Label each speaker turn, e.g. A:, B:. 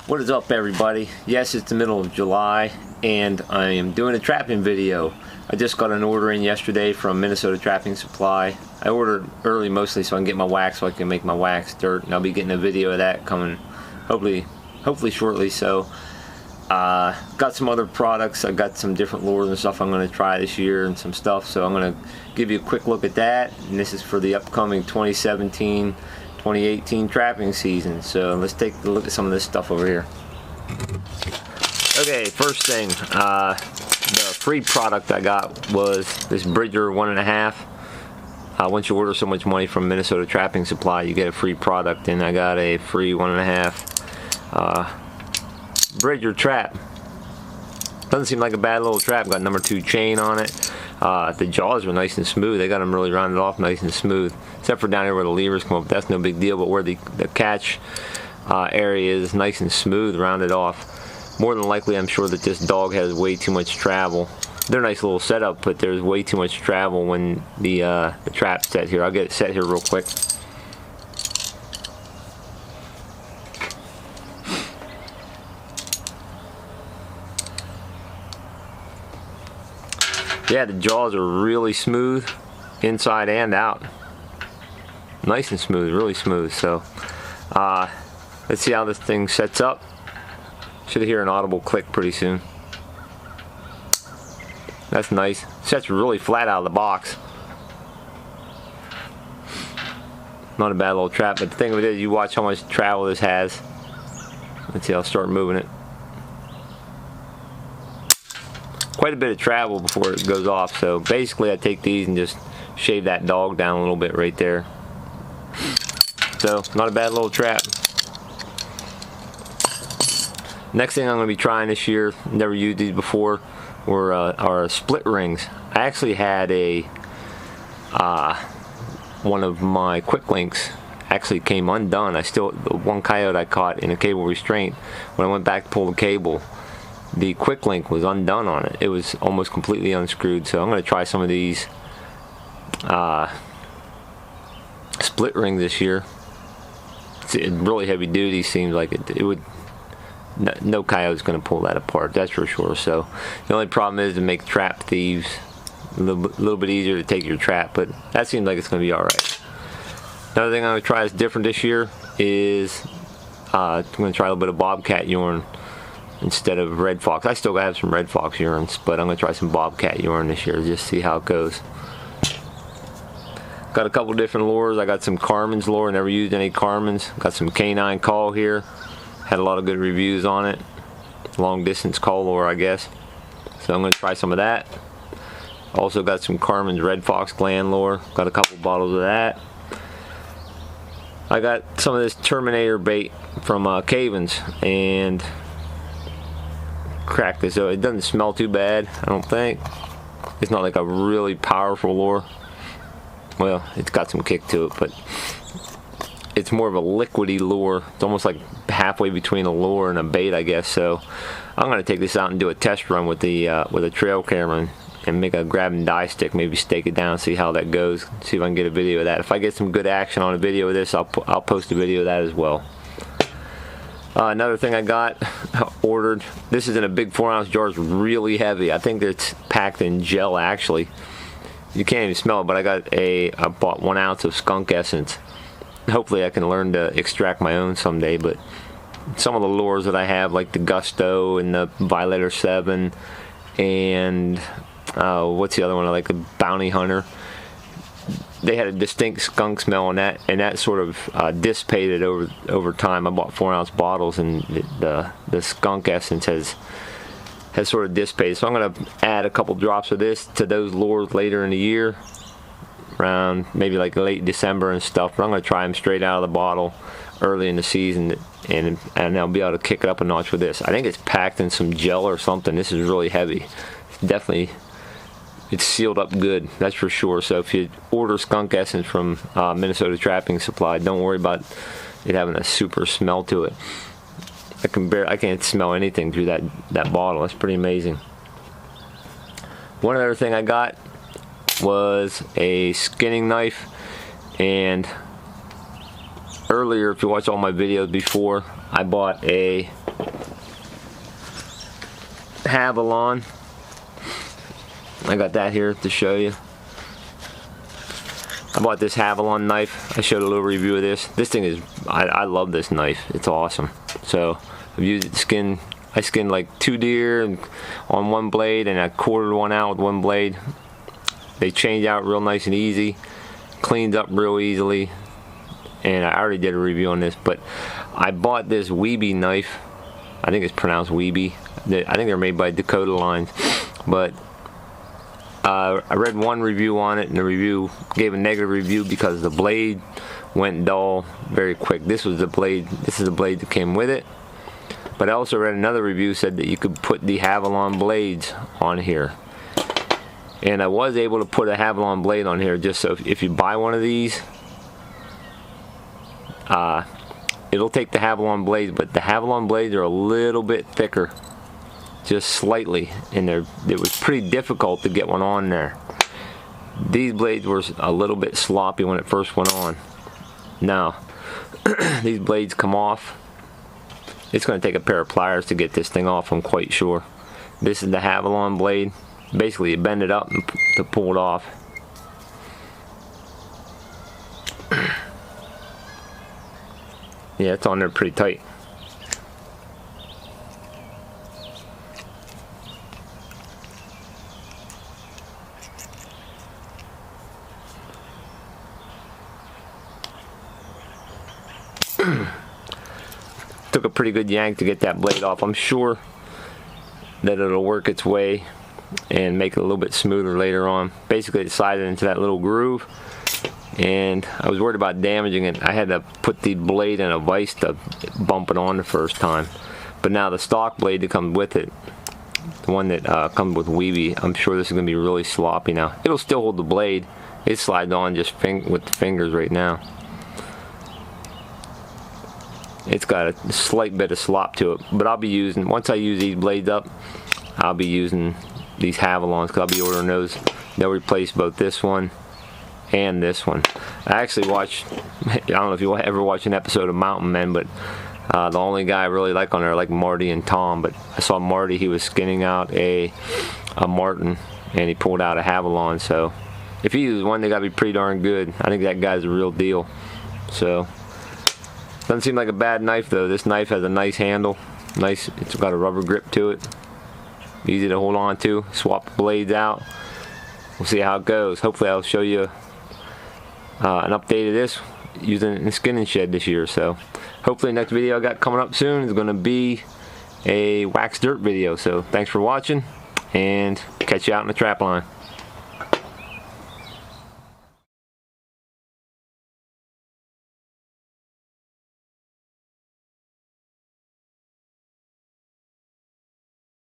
A: What is up, everybody? Yes, it's the middle of July and I am doing a trapping video. I just got an order in yesterday from Minnesota Trapping Supply. I ordered early mostly so I can get my wax so I can make my wax dirt, and I'll be getting a video of that coming hopefully shortly. So got some other products. I got some different lures and stuff I'm going to try this year and some stuff, so I'm going to give you a quick look at that, and this is for the upcoming 2017-2018 trapping season. So let's take a look at some of this stuff over here. Okay, first thing, the free product I got was this Bridger 1.5. Once you order so much money from Minnesota Trapping Supply, you get a free product, and I got a free 1.5 Bridger trap. Doesn't seem like a bad little trap. Got number 2 chain on it. The jaws were nice and smooth. They got them really rounded off nice and smooth, except for down here where the levers come up. That's no big deal, but where the catch area is nice and smooth, rounded off. More than likely, I'm sure that this dog has way too much travel. They're a nice little setup, but there's way too much travel when the trap's set here. I'll get it set here real quick. Yeah, the jaws are really smooth, inside and out. Nice and smooth, really smooth. So, let's see how this thing sets up. Should hear an audible click pretty soon. That's nice. Sets really flat out of the box. Not a bad little trap, but the thing of it is, you watch how much travel this has. Let's see, I'll start moving it. Quite a bit of travel before it goes off, so basically I take these and just shave that dog down a little bit right there. So, not a bad little trap. Next thing I'm going to be trying this year, never used these before, were are split rings. I actually had a one of my quick links actually came undone. The one coyote I caught in a cable restraint, when I went back to pull the cable, the quick link was undone on it. It was almost completely unscrewed. So I'm going to try some of these split rings this year. It's really heavy duty. Seems like it would. No coyote's going to pull that apart, that's for sure. So the only problem is to make trap thieves a little bit easier to take your trap, but that seems like it's going to be alright. Another thing I'm going to try that's different this year is I'm going to try a little bit of bobcat yarn instead of red fox. I still have some red fox yarns, but I'm going to try some bobcat yarn this year, just see how it goes. Got a couple different lures. I got some Carmen's lure, never used any Carmen's. Got some canine call here. Had a lot of good reviews on it. Long distance call lure, I guess. So I'm going to try some of that. Also got some Carmen's Red Fox gland lure. Got a couple bottles of that. I got some of this Terminator bait from Caven's and cracked this. So it doesn't smell too bad, I don't think. It's not like a really powerful lure. Well, it's got some kick to it, but it's more of a liquidy lure. It's almost like halfway between a lure and a bait, I guess. So I'm going to take this out and do a test run with a trail camera and make a grab and die stick. Maybe stake it down, see how that goes. See if I can get a video of that. If I get some good action on a video of this, I'll post a video of that as well. Another thing I got ordered. This is in a big 4-ounce jar. It's really heavy. I think it's packed in gel actually. You can't even smell it. But I bought 1 ounce of Skunk Essence. Hopefully I can learn to extract my own someday, but some of the lures that I have, like the Gusto and the Violator 7 and what's the other one I like, the Bounty Hunter, they had a distinct skunk smell on that, and that sort of dissipated over time. I bought 4-ounce bottles, and the Skunk Essence has sort of dissipated. So I'm going to add a couple drops of this to those lures later in the year, around maybe like late December and stuff, but I'm going to try them straight out of the bottle early in the season, and I'll be able to kick it up a notch with this. I think it's packed in some gel or something. This is really heavy. It's sealed up good, that's for sure. So if you order Skunk Essence from Minnesota Trapping Supply, don't worry about it having a super smell to it. I can't smell anything through that bottle. That's pretty amazing. One other thing I got was a skinning knife, and earlier, if you watch all my videos before, I bought a Havalon. I got that here to show you. I bought this Havalon knife. I showed a little review of this. This thing is, I love this knife. It's awesome. So I've used it to skin. I skinned like 2 deer on one blade, and I quartered one out with one blade. They change out real nice and easy. Cleans up real easily. And I already did a review on this, but I bought this Weeby knife. I think it's pronounced Weeby. I think they're made by Dakota Lines, but I read one review on it, and the review gave a negative review because the blade went dull very quick. This was the blade. This is the blade that came with it. But I also read another review said that you could put the Havalon blades on here, and I was able to put a Havalon blade on here just so if you buy one of these, it'll take the Havalon blades, but the Havalon blades are a little bit thicker, just slightly, and it was pretty difficult to get one on there. These blades were a little bit sloppy when it first went on. Now these blades come off. It's going to take a pair of pliers to get this thing off, I'm quite sure. This is the Havalon blade. Basically you bend it up to pull it off. Yeah, it's on there pretty tight. Took a pretty good yank to get that blade off. I'm sure that it'll work its way and make it a little bit smoother later on. Basically it slided into that little groove, and I was worried about damaging it. I had to put the blade in a vise to bump it on the first time. But now the stock blade that comes with it, the one that comes with Weeby, I'm sure this is going to be really sloppy now. It'll still hold the blade. It slides on just with the fingers right now. It's got a slight bit of slop to it, but I'll be using, once I use these blades up, I'll be using these Havalons, because I'll be ordering those. They'll replace both this one and this one. I actually watched, I don't know if you ever watch an episode of Mountain Men, but the only guy I really like on there, I like Marty and Tom, but I saw Marty, he was skinning out a marten, and he pulled out a Havalon, so if he uses one, they gotta be pretty darn good. I think that guy's a real deal. So doesn't seem like a bad knife though. This knife has a nice handle. Nice, it's got a rubber grip to it. Easy to hold on to. Swap the blades out. We'll see how it goes. Hopefully I'll show you an update of this using it in the skinning shed this year. So hopefully the next video I got coming up soon is going to be a wax dirt video. So thanks for watching, and catch you out in the trap line.